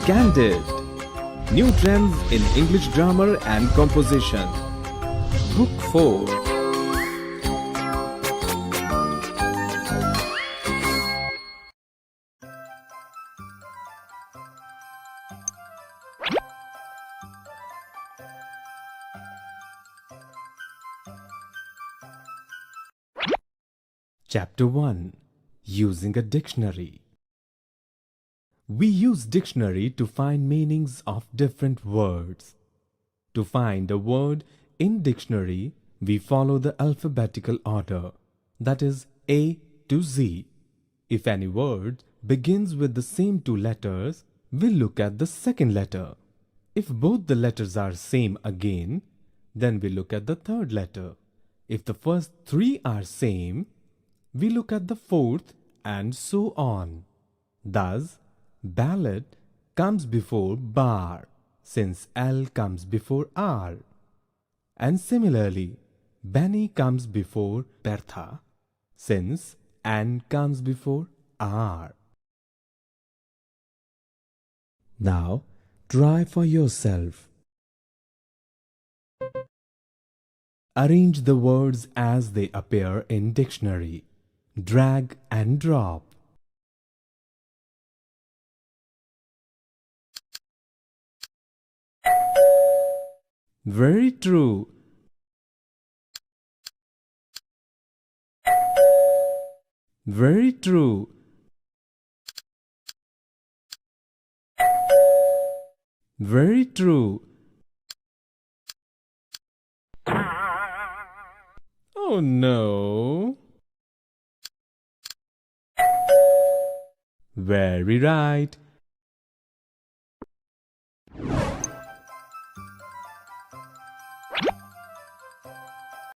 Candid. New trends in English grammar and composition. Book 4. Chapter 1. Using a dictionary. We use dictionary to find meanings of different words. To find a word in dictionary, we follow the alphabetical order, that is A to Z. If any word begins with the same two letters, we look at the second letter. If both the letters are same again, then we look at the third letter. If the first three are same, we look at the fourth, and so on. Thus, ballad comes before bar, since L comes before R. And similarly, Benny comes before Bertha, since N comes before R. Now, try for yourself. Arrange the words as they appear in dictionary. Drag and drop. Very true. Very true. Very true. Oh no. Very right.